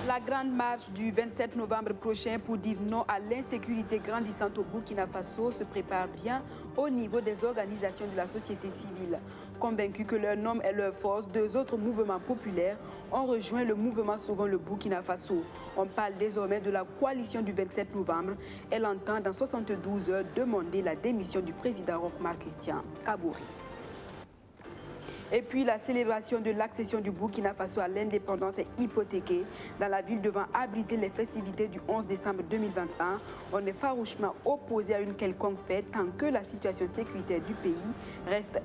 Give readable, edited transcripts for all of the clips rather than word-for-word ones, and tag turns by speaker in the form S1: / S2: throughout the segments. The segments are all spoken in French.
S1: La grande marche du 27 novembre prochain pour dire non à l'insécurité grandissante au Burkina Faso se prépare bien au niveau des organisations de la société civile. Convaincus que leur nom est leur force, deux autres mouvements populaires ont rejoint le mouvement Sauvons le Burkina Faso. On parle désormais de la coalition du 27 novembre. Elle entend dans 72 heures demander la démission du président Roch-Marc Christian Kaboré. Et puis la célébration de l'accession du Burkina Faso à l'indépendance est hypothéquée. Dans la ville devant abriter les festivités du 11 décembre 2021, on est farouchement opposé à une quelconque fête tant que la situation sécuritaire du pays reste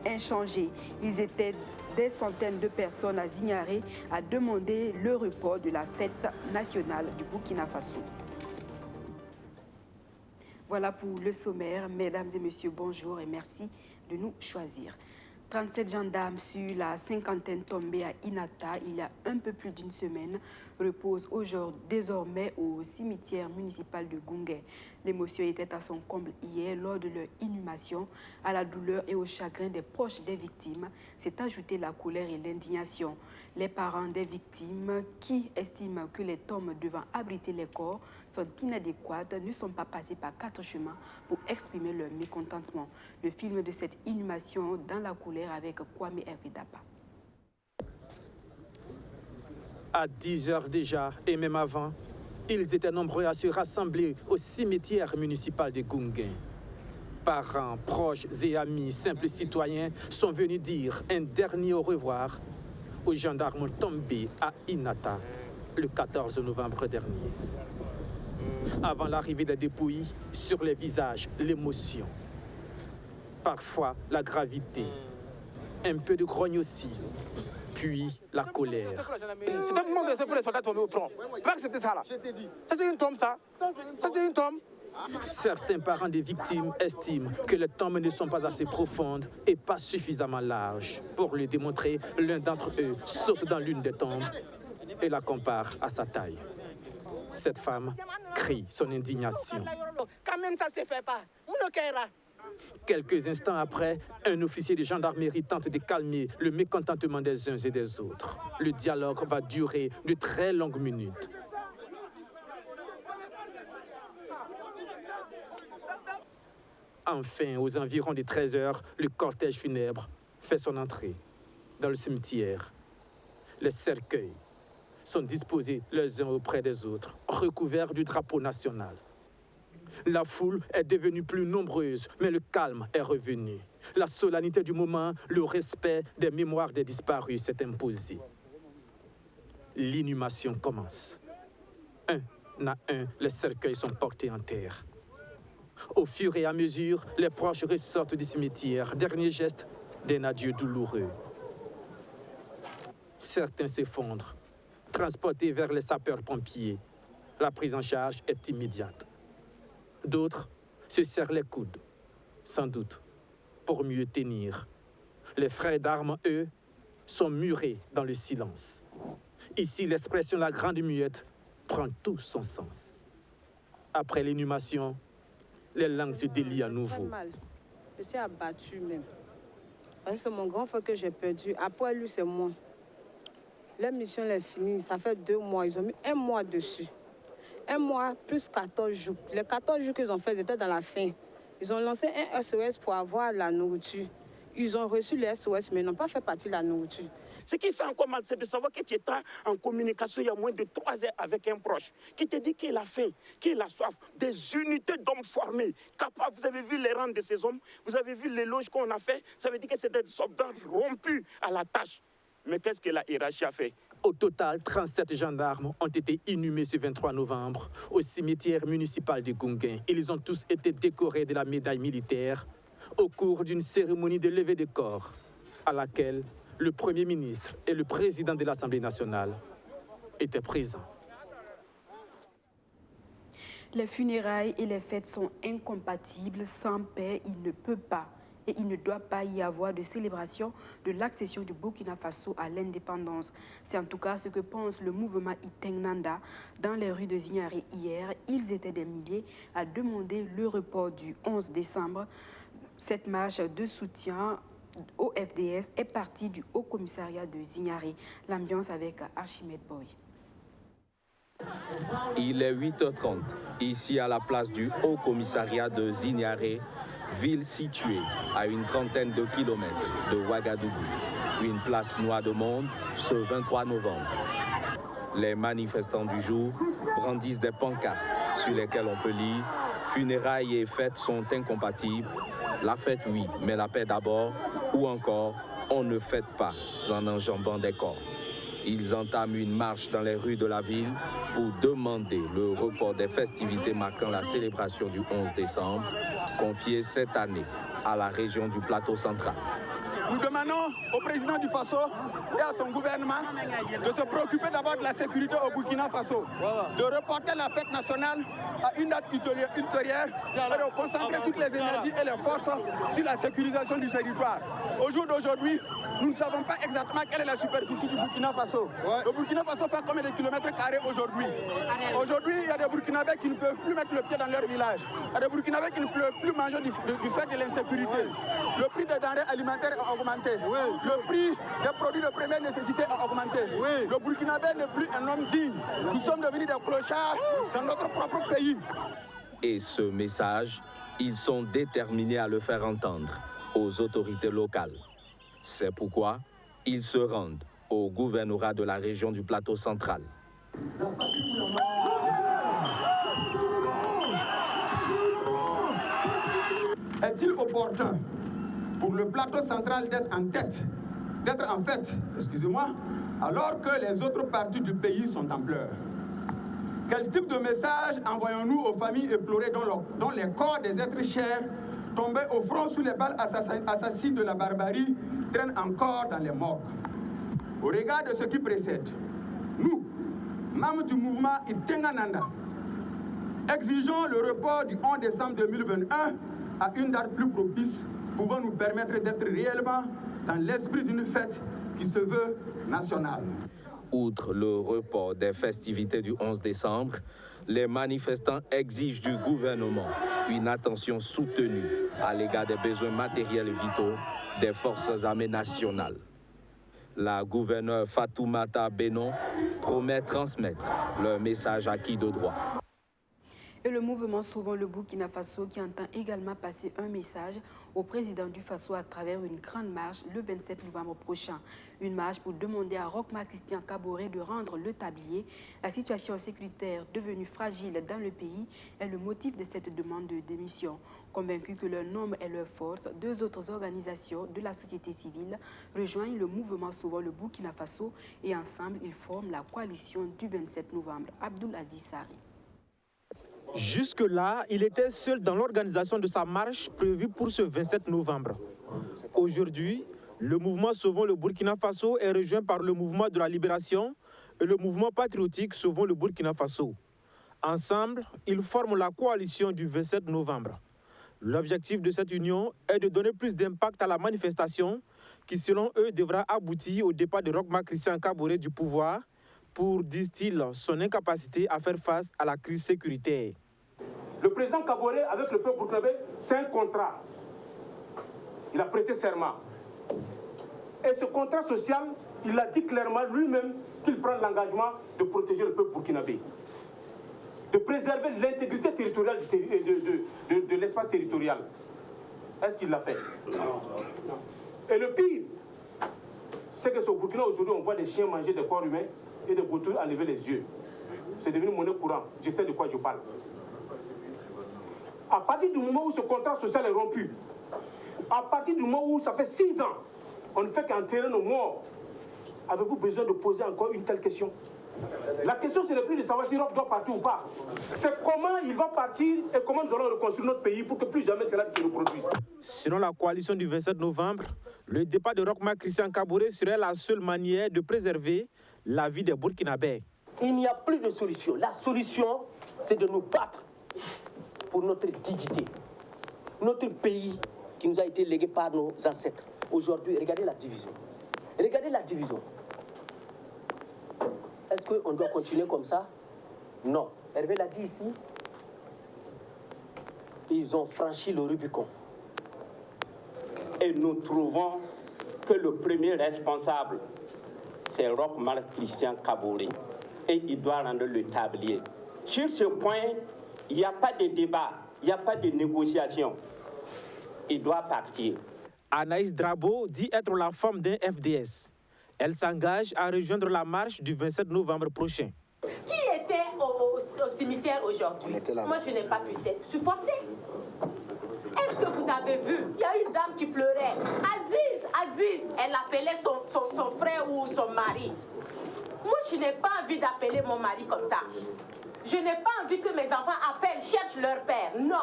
S1: inchangée. Ils étaient des centaines de personnes à Zignaré à demander le report de la fête nationale du Burkina Faso. Voilà pour le sommaire. Mesdames et messieurs, bonjour et merci de nous choisir. 37 gendarmes sur la cinquantaine tombés à Inata il y a un peu plus d'une semaine reposent désormais au cimetière municipal de Goungué. L'émotion était à son comble hier lors de leur inhumation. À la douleur et au chagrin des proches des victimes s'est ajoutée la colère et l'indignation. Les parents des victimes qui estiment que les tombes devant abriter les corps sont inadéquates ne sont pas passés par 4 chemins pour exprimer leur mécontentement. Le film de cette inhumation dans la colère avec Kwame Hervé-Dapa.
S2: À 10 heures déjà, et même avant, ils étaient nombreux à se rassembler au cimetière municipal de Goungué. Parents, proches et amis, simples citoyens sont venus dire un dernier au revoir aux gendarmes tombés à Inata le 14 novembre dernier. Avant l'arrivée des dépouilles, sur les visages, l'émotion. Parfois, la gravité. Un peu de grogne aussi. Puis la colère.
S3: C'est un moment de laisser pour les soldats tomber au front. Pas accepter ça là. Je t'ai dit. Ça c'est une tombe ça. Ça c'est une tombe.
S2: Certains parents des victimes estiment que les tombes ne sont pas assez profondes et pas suffisamment larges. Pour le démontrer, l'un d'entre eux saute dans l'une des tombes et la compare à sa taille. Cette femme crie son indignation.
S4: Quand même ça se fait pas.
S2: Quelques instants après, un officier de gendarmerie tente de calmer le mécontentement des uns et des autres. Le dialogue va durer de très longues minutes. Enfin, aux environs de 13 heures, le cortège funèbre fait son entrée dans le cimetière. Les cercueils sont disposés les uns auprès des autres, recouverts du drapeau national. La foule est devenue plus nombreuse, mais le calme est revenu. La solennité du moment, le respect des mémoires des disparus s'est imposé. L'inhumation commence. Un à un, les cercueils sont portés en terre. Au fur et à mesure, les proches ressortent du cimetière. Dernier geste d'un adieu douloureux. Certains s'effondrent, transportés vers les sapeurs-pompiers. La prise en charge est immédiate. D'autres se serrent les coudes, sans doute, pour mieux tenir. Les frères d'armes, eux, sont murés dans le silence. Ici, l'expression la grande muette prend tout son sens. Après l'inhumation, les langues se délient à nouveau.
S5: Je suis abattu même. Parce que c'est mon grand frère que j'ai perdu. Après lui, c'est moi. Leur mission est finie. Ça fait 2 mois. Ils ont mis 1 mois dessus. 1 mois plus 14 jours. Les 14 jours qu'ils ont fait, ils étaient dans la faim. Ils ont lancé un SOS pour avoir la nourriture. Ils ont reçu le SOS, mais ils n'ont pas fait partie de la nourriture.
S4: Ce qui fait encore mal, c'est de savoir que tu es en communication il y a moins de 3 heures avec un proche qui te dit qu'il a faim, qu'il a soif. Des unités d'hommes formés, capables. Vous avez vu les rangs de ces hommes, vous avez vu l'éloge qu'on a fait. Ça veut dire que c'est des soldats rompus à la tâche. Mais qu'est-ce que la hiérarchie a fait?
S2: Au total, 37 gendarmes ont été inhumés ce 23 novembre au cimetière municipal de Goungué. Ils ont tous été décorés de la médaille militaire au cours d'une cérémonie de levée de corps à laquelle le Premier ministre et le président de l'Assemblée nationale étaient présents.
S1: Les funérailles et les fêtes sont incompatibles. Sans paix, il ne peut pas et il ne doit pas y avoir de célébration de l'accession du Burkina Faso à l'indépendance. C'est en tout cas ce que pense le mouvement Iteng Nanda. Dans les rues de Zignaré hier, ils étaient des milliers à demander le report du 11 décembre. Cette marche de soutien au FDS est partie du Haut Commissariat de Zignaré. L'ambiance avec Archimède Boy.
S6: Il est 8h30, ici à la place du Haut Commissariat de Zignaré, ville située à une trentaine de kilomètres de Ouagadougou. Une place noire de monde ce 23 novembre. Les manifestants du jour brandissent des pancartes sur lesquelles on peut lire « Funérailles et fêtes sont incompatibles »,« La fête oui, mais la paix d'abord » ou encore « On ne fête pas en enjambant des corps ». Ils entament une marche dans les rues de la ville pour demander le report des festivités marquant la célébration du 11 décembre, confiée cette année à la région du Plateau central.
S3: Nous demandons au président du Faso et à son gouvernement de se préoccuper d'abord de la sécurité au Burkina Faso, de reporter la fête nationale à une date ultérieure et de concentrer toutes les énergies et les forces sur la sécurisation du territoire. Au jour d'aujourd'hui, nous ne savons pas exactement quelle est la superficie du Burkina Faso. Le Burkina Faso fait combien de kilomètres carrés aujourd'hui? Aujourd'hui, il y a des Burkinabés qui ne peuvent plus mettre le pied dans leur village. Il y a des Burkinabés qui ne peuvent plus manger du fait de l'insécurité. Le prix des denrées alimentaires a augmenté. Le prix des produits de première nécessité a augmenté. Le Burkinabé n'est plus un homme digne. Nous sommes devenus des clochards dans notre propre pays.
S6: Et ce message, ils sont déterminés à le faire entendre aux autorités locales. C'est pourquoi ils se rendent au gouvernorat de la région du Plateau central.
S3: Est-il opportun pour le Plateau central d'être en fait, alors que les autres parties du pays sont en pleurs? Quel type de message envoyons-nous aux familles éplorées dont les corps des êtres chers tombés au front sous les balles assassines de la barbarie traînent encore dans les morgues? Au regard de ce qui précède, nous, membres du mouvement Iteng Nanda, exigeons le report du 11 décembre 2021 à une date plus propice, pouvant nous permettre d'être réellement dans l'esprit d'une fête qui se veut nationale.
S6: Outre le report des festivités du 11 décembre, les manifestants exigent du gouvernement une attention soutenue à l'égard des besoins matériels et vitaux des forces armées nationales. La gouverneure Fatoumata Benon promet transmettre leur message à qui de droit.
S1: Et le mouvement Sauvons le Burkina Faso qui entend également passer un message au président du Faso à travers une grande marche le 27 novembre prochain. Une marche pour demander à Roch-Marc Christian Kaboré de rendre le tablier. La situation sécuritaire devenue fragile dans le pays est le motif de cette demande de démission. Convaincus que leur nombre et leur force, deux autres organisations de la société civile rejoignent le mouvement Sauvons le Burkina Faso et ensemble ils forment la coalition du 27 novembre. Abdoul Aziz Sari.
S2: Jusque-là, il était seul dans l'organisation de sa marche prévue pour ce 27 novembre. Aujourd'hui, le mouvement Sauvons le Burkina Faso est rejoint par le mouvement de la libération et le mouvement patriotique Sauvons le Burkina Faso. Ensemble, ils forment la coalition du 27 novembre. L'objectif de cette union est de donner plus d'impact à la manifestation qui, selon eux, devra aboutir au départ de Roch-Marc Christian Kaboré du pouvoir pour, disent-ils, son incapacité à faire face à la crise sécuritaire.
S7: Le président Kaboré, avec le peuple burkinabé, c'est un contrat. Il a prêté serment. Et ce contrat social, il a dit clairement lui-même qu'il prend l'engagement de protéger le peuple burkinabé, de préserver l'intégrité territoriale de l'espace territorial. Est-ce qu'il l'a fait? Non. Et le pire, c'est que au Burkina, aujourd'hui, on voit des chiens manger des corps humains et des vautours enlever les yeux. C'est devenu monnaie courante. Je sais de quoi je parle. À partir du moment où ce contrat social est rompu, à partir du moment où ça fait 6 ans, on ne fait qu'enterrer nos morts, avez-vous besoin de poser encore une telle question? La question, ce n'est plus de savoir si Roch doit partir ou pas. C'est comment il va partir et comment nous allons reconstruire notre pays pour que plus jamais cela ne se reproduise.
S2: Selon la coalition du 27 novembre, le départ de Roch-Marc Christian Kaboré serait la seule manière de préserver la vie des Burkinabés.
S8: Il n'y a plus de solution. La solution, c'est de nous battre pour notre dignité. Notre pays qui nous a été légué par nos ancêtres. Aujourd'hui, regardez la division. Regardez la division. Est-ce qu'on doit continuer comme ça? Non. Hervé l'a dit ici. Ils ont franchi le Rubicon.
S4: Et nous trouvons que le premier responsable, c'est Roch-Marc Christian Kaboré. Et il doit rendre le tablier. Sur ce point, il n'y a pas de débat, il n'y a pas de négociation. Il doit partir.
S2: Anaïs Drabo dit être la femme d'un FDS. Elle s'engage à rejoindre la marche du 27 novembre prochain.
S9: Qui était au cimetière aujourd'hui? Moi, je n'ai pas pu supporter. Est-ce que vous avez vu? Il y a une dame qui pleurait. Aziz, elle appelait son frère ou son mari. Moi, je n'ai pas envie d'appeler mon mari comme ça. Je n'ai pas envie que mes enfants appellent, cherchent leur père. Non,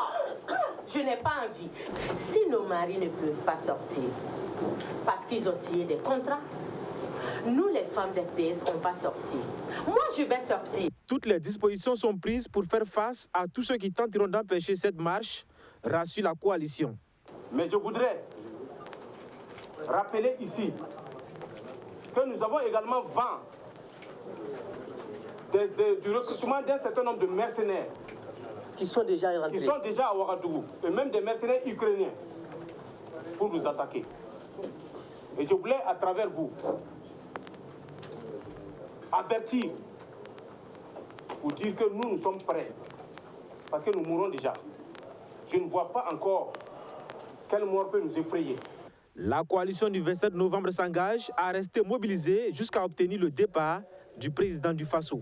S9: je n'ai pas envie. Si nos maris ne peuvent pas sortir parce qu'ils ont signé des contrats, nous, les femmes d'FDS, on va sortir. Moi, je vais sortir.
S2: Toutes les dispositions sont prises pour faire face à tous ceux qui tenteront d'empêcher cette marche, rassure la coalition.
S7: Mais je voudrais rappeler ici que nous avons également vent du recrutement d'un certain nombre de mercenaires
S8: qui sont déjà rentrés.
S7: Qui sont déjà à Ouagadougou, et même des mercenaires ukrainiens, pour nous attaquer. Et je voulais, à travers vous, avertir, pour dire que nous sommes prêts, parce que nous mourrons déjà. Je ne vois pas encore quelle mort peut nous effrayer.
S2: La coalition du 27 novembre s'engage à rester mobilisée jusqu'à obtenir le départ du président du Faso.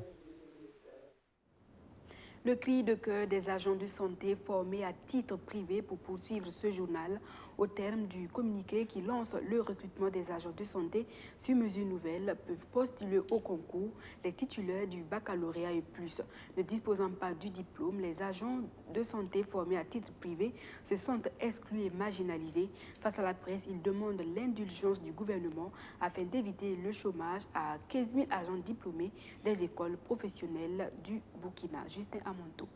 S1: Le cri de cœur des agents de santé formés à titre privé pour poursuivre ce journal au terme du communiqué qui lance le recrutement des agents de santé sur mesure nouvelle peuvent postuler au concours les titulaires du baccalauréat et plus. Ne disposant pas du diplôme, les agents de santé formés à titre privé se sentent exclus et marginalisés. Face à la presse, ils demandent l'indulgence du gouvernement afin d'éviter le chômage à 15 000 agents diplômés des écoles professionnelles du Burkina. Justin Amonto.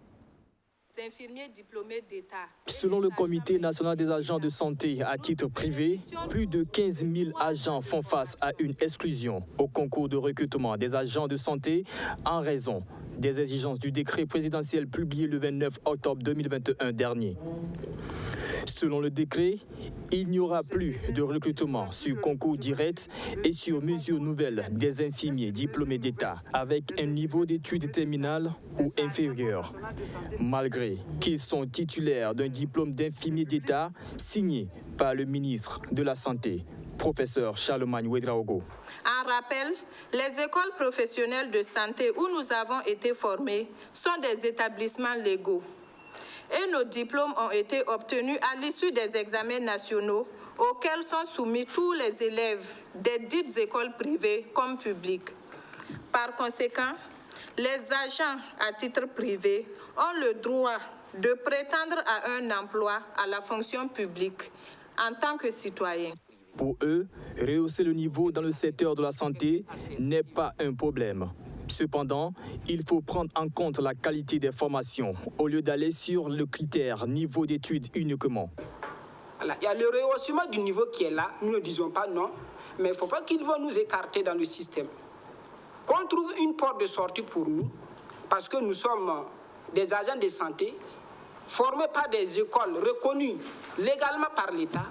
S5: Infirmiers diplômés d'État.
S10: Selon le Comité national des agents de santé à titre privé, plus de 15 000 agents font face à une exclusion au concours de recrutement des agents de santé en raison des exigences du décret présidentiel publié le 29 octobre 2021 dernier. Selon le décret, il n'y aura plus de recrutement sur concours direct et sur mesure nouvelle des infirmiers diplômés d'État avec un niveau d'études terminales ou inférieur, malgré qu'ils sont titulaires d'un diplôme d'infirmier d'État signé par le ministre de la Santé, professeur Charlemagne Ouedraogo.
S11: En rappel, les écoles professionnelles de santé où nous avons été formés sont des établissements légaux. Et nos diplômes ont été obtenus à l'issue des examens nationaux auxquels sont soumis tous les élèves des dites écoles privées comme publiques. Par conséquent, les agents à titre privé ont le droit de prétendre à un emploi à la fonction publique en tant que citoyens.
S10: Pour eux, rehausser le niveau dans le secteur de la santé n'est pas un problème. Cependant, il faut prendre en compte la qualité des formations au lieu d'aller sur le critère niveau d'études uniquement.
S12: Il y a le rehaussement du niveau qui est là, nous ne disons pas non, mais il ne faut pas qu'ils vont nous écarter dans le système. Qu'on trouve une porte de sortie pour nous, parce que nous sommes des agents de santé formés par des écoles reconnues légalement par l'État,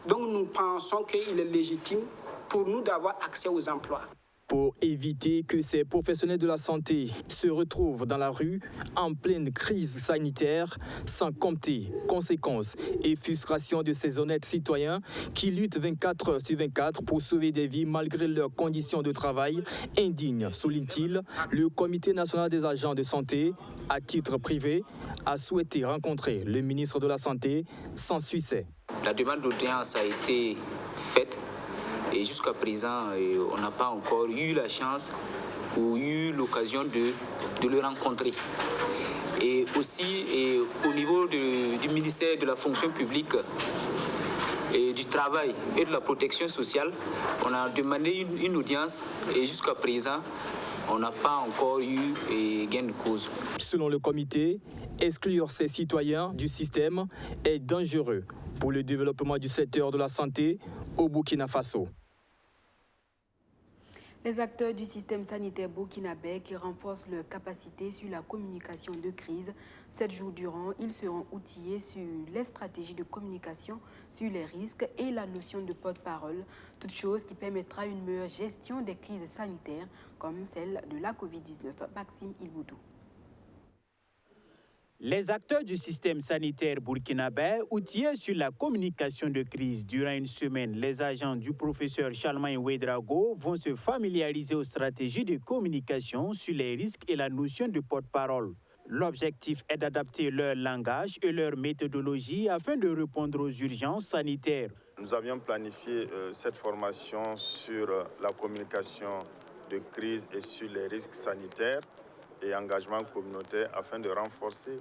S12: donc nous pensons qu'il est légitime pour nous d'avoir accès aux emplois.
S10: Pour éviter que ces professionnels de la santé se retrouvent dans la rue en pleine crise sanitaire, sans compter conséquences et frustrations de ces honnêtes citoyens qui luttent 24 heures sur 24 pour sauver des vies malgré leurs conditions de travail indignes, souligne-t-il, le Comité national des agents de santé, à titre privé, a souhaité rencontrer le ministre de la Santé sans succès.
S13: La demande d'audience a été faite. Et jusqu'à présent, on n'a pas encore eu la chance ou eu l'occasion de le rencontrer. Et aussi, au niveau du ministère de la fonction publique et du travail et de la protection sociale, on a demandé une audience et jusqu'à présent, on n'a pas encore eu gain de cause.
S10: Selon le comité, exclure ces citoyens du système est dangereux pour le développement du secteur de la santé au Burkina Faso.
S1: Les acteurs du système sanitaire burkinabé qui renforcent leurs capacités sur la communication de crise. 7 jours durant, ils seront outillés sur les stratégies de communication, sur les risques et la notion de porte-parole, toute chose qui permettra une meilleure gestion des crises sanitaires comme celle de la Covid-19. Maxime Ilboudou.
S14: Les acteurs du système sanitaire burkinabé outillés sur la communication de crise. Durant une semaine, les agents du professeur Charlemagne Ouedraogo vont se familiariser aux stratégies de communication sur les risques et la notion de porte-parole. L'objectif est d'adapter leur langage et leur méthodologie afin de répondre aux urgences sanitaires.
S15: Nous avions planifié cette formation sur la communication de crise et sur les risques sanitaires et engagement communautaire afin de renforcer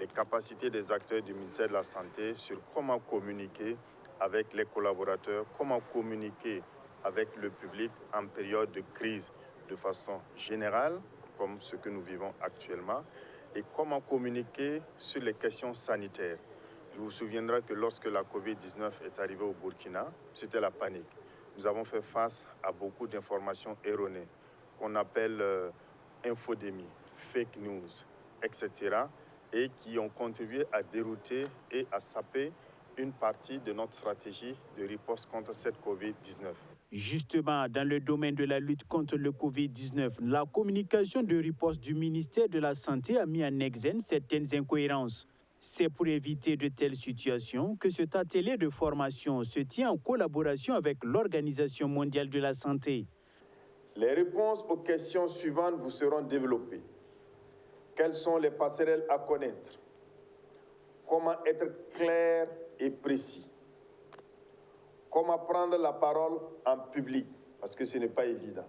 S15: les capacités des acteurs du ministère de la Santé sur comment communiquer avec les collaborateurs, comment communiquer avec le public en période de crise de façon générale, comme ce que nous vivons actuellement, et comment communiquer sur les questions sanitaires. Vous vous souviendrez que lorsque la Covid-19 est arrivée au Burkina, c'était la panique. Nous avons fait face à beaucoup d'informations erronées qu'on appelle infodémie, fake news, etc. et qui ont contribué à dérouter et à saper une partie de notre stratégie de riposte contre cette Covid-19.
S14: Justement, dans le domaine de la lutte contre le Covid-19, la communication de riposte du ministère de la Santé a mis en exergue certaines incohérences. C'est pour éviter de telles situations que cet atelier de formation se tient en collaboration avec l'Organisation mondiale de la santé.
S15: Les réponses aux questions suivantes vous seront développées. Quelles sont les passerelles à connaître? Comment être clair et précis? Comment prendre la parole en public? Parce que ce n'est pas évident.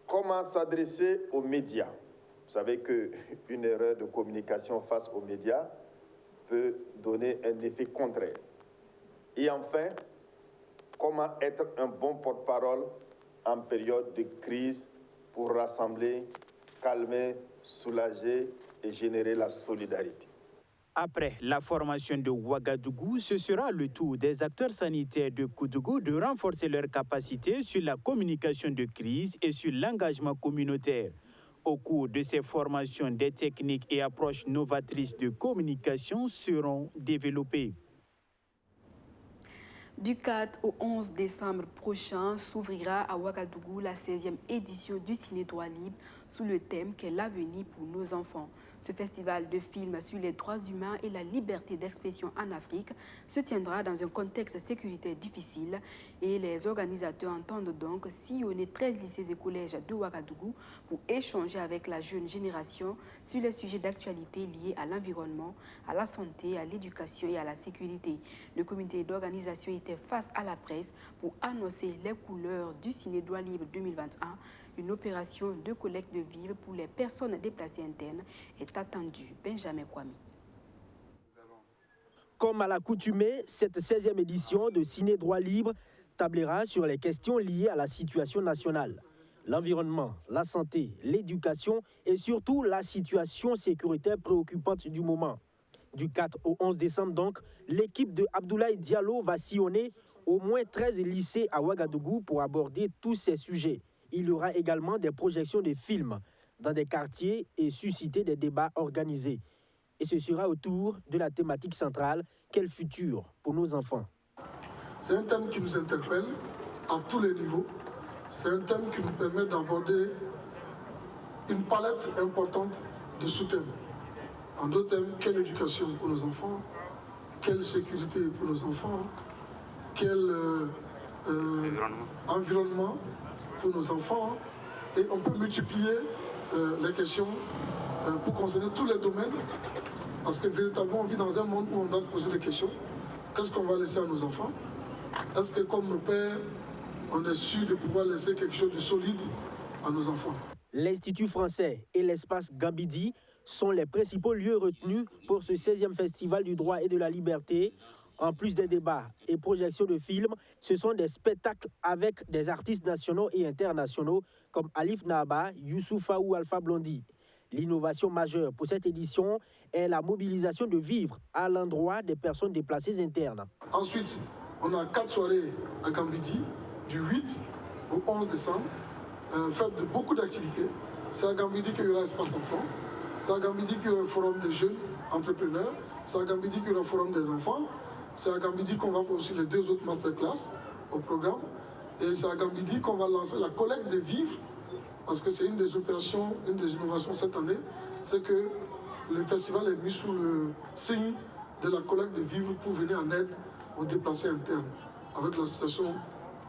S15: Comment s'adresser aux médias? Vous savez qu'une erreur de communication face aux médias peut donner un effet contraire. Et enfin, comment être un bon porte-parole en période de crise pour rassembler, calmer, soulager et générer la solidarité.
S14: Après la formation de Ouagadougou, ce sera le tour des acteurs sanitaires de Koudougou de renforcer leurs capacités sur la communication de crise et sur l'engagement communautaire. Au cours de ces formations, des techniques et approches novatrices de communication seront développées.
S1: Du 4 au 11 décembre prochain s'ouvrira à Ouagadougou la 16e édition du Ciné Droit Libre sous le thème qu'est l'avenir pour nos enfants. Ce festival de films sur les droits humains et la liberté d'expression en Afrique se tiendra dans un contexte sécuritaire difficile et les organisateurs entendent donc sillonner 13 lycées et collèges de Ouagadougou pour échanger avec la jeune génération sur les sujets d'actualité liés à l'environnement, à la santé, à l'éducation et à la sécurité. Le comité d'organisation était face à la presse pour annoncer les couleurs du Ciné Droit Libre 2021. Une opération de collecte de vivres pour les personnes déplacées internes est attendue. Benjamin Kwame.
S16: Comme à l'accoutumée, cette 16e édition de Ciné Droit Libre tablera sur les questions liées à la situation nationale. L'environnement, la santé, l'éducation et surtout la situation sécuritaire préoccupante du moment. Du 4 au 11 décembre donc, l'équipe de Abdoulaye Diallo va sillonner au moins 13 lycées à Ouagadougou pour aborder tous ces sujets. Il y aura également des projections de films dans des quartiers et susciter des débats organisés. Et ce sera autour de la thématique centrale, quel futur pour nos enfants?
S17: C'est un thème qui nous interpelle à tous les niveaux. C'est un thème qui nous permet d'aborder une palette importante de sous-thèmes. En deux thèmes, quelle éducation pour nos enfants, quelle sécurité pour nos enfants, quel environnement pour nos enfants. Et on peut multiplier les questions pour concerner tous les domaines, parce que véritablement on vit dans un monde où on doit se poser des questions. Qu'est-ce qu'on va laisser à nos enfants? Est-ce que comme nos pères, on est sûr de pouvoir laisser quelque chose de solide à nos enfants?
S16: L'Institut français et l'espace Gambidi sont les principaux lieux retenus pour ce 16e festival du droit et de la liberté. En plus des débats et projections de films, ce sont des spectacles avec des artistes nationaux et internationaux comme Alif Naba, Youssoufa ou Alpha Blondy. L'innovation majeure pour cette édition est la mobilisation de vivres à l'endroit des personnes déplacées internes.
S17: Ensuite, on a 4 soirées à Gambidi, du 8 au 11 décembre, faites de beaucoup d'activités. C'est à Gambidi qu'il y aura Espace Enfants, c'est à Gambidi qu'il y aura le Forum des jeunes entrepreneurs, c'est à Gambidi qu'il y aura le Forum des enfants, c'est à Gambidi qu'on va faire aussi les 2 autres masterclass au programme, et c'est à Gambidi qu'on va lancer la collecte des vivres, parce que c'est une des opérations, une des innovations cette année, c'est que le festival est mis sous le signe de la collecte des vivres pour venir en aide aux déplacés internes, avec la situation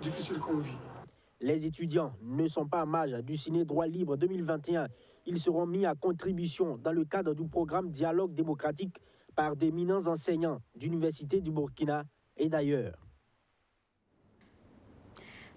S17: difficile qu'on vit.
S16: Les étudiants ne sont pas à marge du Ciné Droit Libre 2021. Ils seront mis à contribution dans le cadre du programme Dialogue démocratique par d'éminents enseignants d'universités du Burkina et d'ailleurs.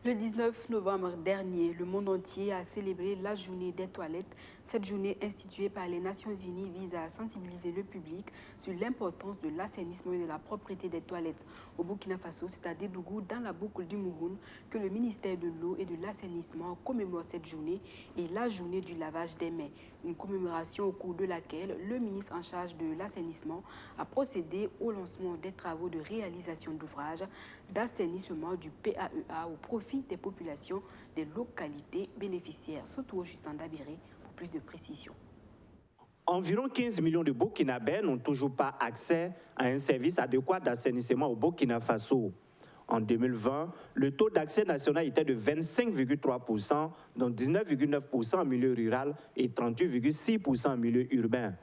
S1: Le 19 novembre dernier, le monde entier a célébré la journée des toilettes. Cette journée instituée par les Nations Unies vise à sensibiliser le public sur l'importance de l'assainissement et de la propreté des toilettes. Au Burkina Faso, c'est à Dédougou, dans la boucle du Mouroun, que le ministère de l'eau et de l'assainissement commémore cette journée et la journée du lavage des mains. Une commémoration au cours de laquelle le ministre en charge de l'assainissement a procédé au lancement des travaux de réalisation d'ouvrages d'assainissement du PAEA au profit des populations des localités bénéficiaires. Surtout Justin Dabiré pour plus de précisions.
S18: Environ 15 millions de Burkinabés n'ont toujours pas accès à un service adéquat d'assainissement au Burkina Faso. En 2020, le taux d'accès national était de 25,3%, dont 19,9% en milieu rural et 38,6% en milieu urbain.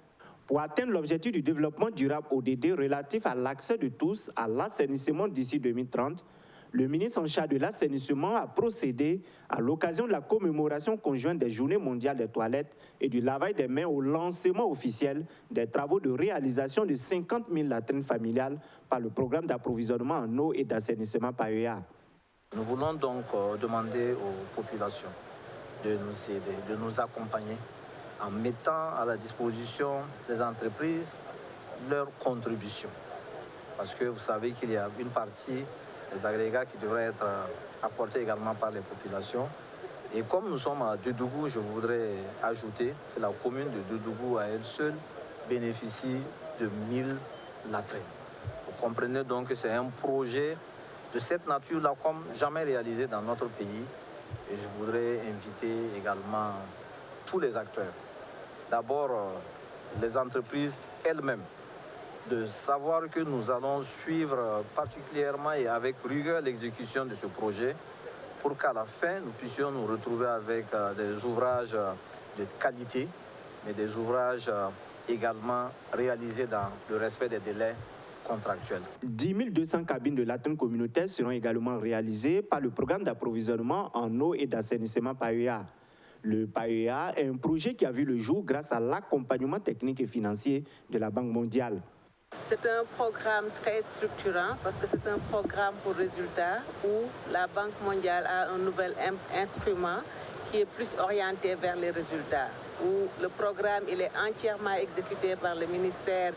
S18: Pour atteindre l'objectif du développement durable ODD relatif à l'accès de tous à l'assainissement d'ici 2030, le ministre en charge de l'assainissement a procédé, à l'occasion de la commémoration conjointe des Journées mondiales des toilettes et du lavage des mains, au lancement officiel des travaux de réalisation de 50 000 latrines familiales par le programme d'approvisionnement en eau et d'assainissement PAEA.
S19: Nous voulons donc demander aux populations de nous aider, de nous accompagner en mettant à la disposition des entreprises leur contribution. Parce que vous savez qu'il y a une partie des agrégats qui devraient être apportés également par les populations. Et comme nous sommes à Dédougou, je voudrais ajouter que la commune de Dédougou à elle seule bénéficie de 1000 latrines. Vous comprenez donc que c'est un projet de cette nature-là comme jamais réalisé dans notre pays. Et je voudrais inviter également tous les acteurs. D'abord, les entreprises elles-mêmes, de savoir que nous allons suivre particulièrement et avec rigueur l'exécution de ce projet pour qu'à la fin, nous puissions nous retrouver avec des ouvrages de qualité, mais des ouvrages également réalisés dans le respect des délais contractuels.
S18: 10 200 cabines de latrines communautaires seront également réalisées par le programme d'approvisionnement en eau et d'assainissement PAEA. Le PAEA est un projet qui a vu le jour grâce à l'accompagnement technique et financier de la Banque mondiale.
S20: C'est un programme très structurant parce que c'est un programme pour résultats où la Banque mondiale a un nouvel instrument qui est plus orienté vers les résultats. Où le programme il est entièrement exécuté par le ministère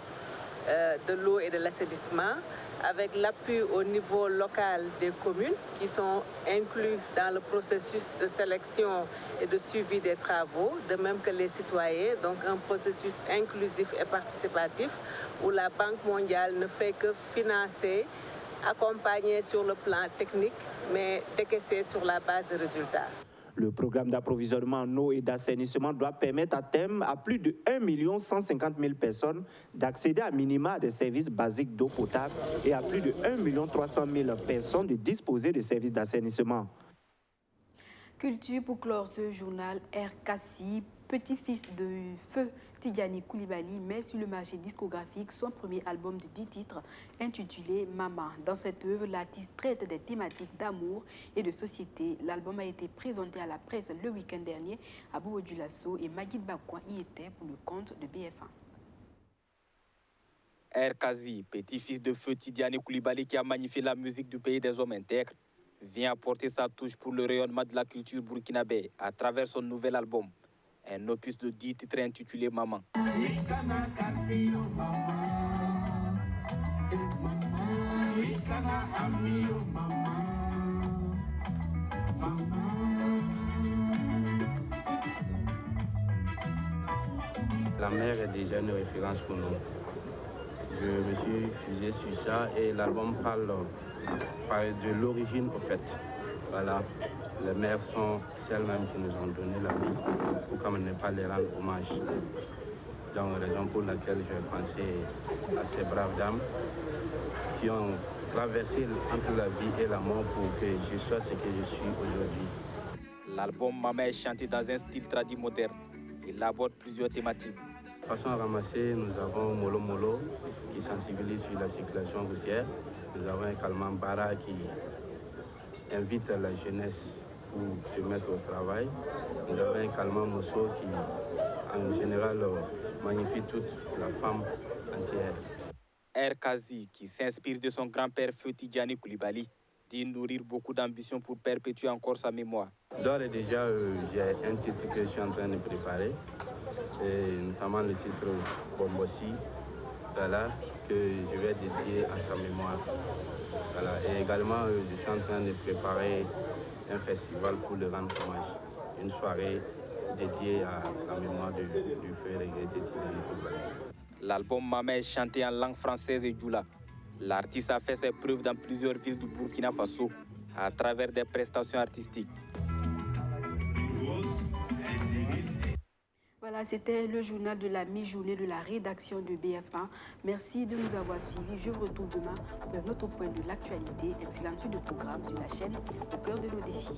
S20: de l'eau et de l'assainissement avec l'appui au niveau local des communes qui sont inclus dans le processus de sélection et de suivi des travaux, de même que les citoyens, donc un processus inclusif et participatif où la Banque mondiale ne fait que financer, accompagner sur le plan technique, mais décaisser sur la base des résultats.
S18: Le programme d'approvisionnement en eau et d'assainissement doit permettre à terme à plus de 1 150 000 personnes d'accéder à minima à des services basiques d'eau potable et à plus de 1 300 000 personnes de disposer de services d'assainissement.
S1: Culture pour clore ce journal, RKC, petit-fils de Feu Tidjani Koulibaly, met sur le marché discographique son premier album de 10 titres intitulé Maman. Dans cette œuvre, l'artiste traite des thématiques d'amour et de société. L'album a été présenté à la presse le week-end dernier à Boubou Dioulasso et Maguid Bakouan y était pour le compte de BF1.
S21: RKZ, petit-fils de Feu Tidjani Koulibaly qui a magnifié la musique du pays des hommes intègres, vient apporter sa touche pour le rayonnement de la culture burkinabé à travers son nouvel album. Un opus de 10 titres intitulé Maman.
S3: La mer est déjà une référence pour nous. Je me suis fusé sur ça et l'album parle de l'origine au fait. Voilà, les mères sont celles-mêmes qui nous ont donné la vie, pourquoi ne pas les rendre hommage. Donc, raison pour laquelle je vais penser à ces braves dames qui ont traversé entre la vie et la mort pour que je sois ce que je suis aujourd'hui.
S21: L'album Mama est chanté dans un style tradit moderne. Il aborde plusieurs thématiques.
S3: De façon ramassée, nous avons Molo Molo qui sensibilise sur la circulation routière. Nous avons un calmant Bara qui invite la jeunesse pour se mettre au travail. Nous avons un calmant Mousso qui, en général, magnifie toute la femme entière.
S21: Kazi, qui s'inspire de son grand-père Feu Tidjani Koulibaly, dit nourrir beaucoup d'ambition pour perpétuer encore sa mémoire.
S3: D'ores et déjà, j'ai un titre que je suis en train de préparer, et notamment le titre Bombossi, voilà, que je vais dédier à sa mémoire. Voilà. Et également, je suis en train de préparer un festival pour le rendre hommage, une soirée dédiée à la mémoire du feu regretté Tidjani Koulibaly.
S21: L'album Mama est chanté en langue française et djoula. L'artiste a fait ses preuves dans plusieurs villes du Burkina Faso à travers des prestations artistiques.
S1: Voilà, c'était le journal de la mi-journée de la rédaction de BF1. Merci de nous avoir suivis. Je vous retrouve demain pour un autre point de l'actualité. Excellente suite de programme sur la chaîne Au cœur de nos défis.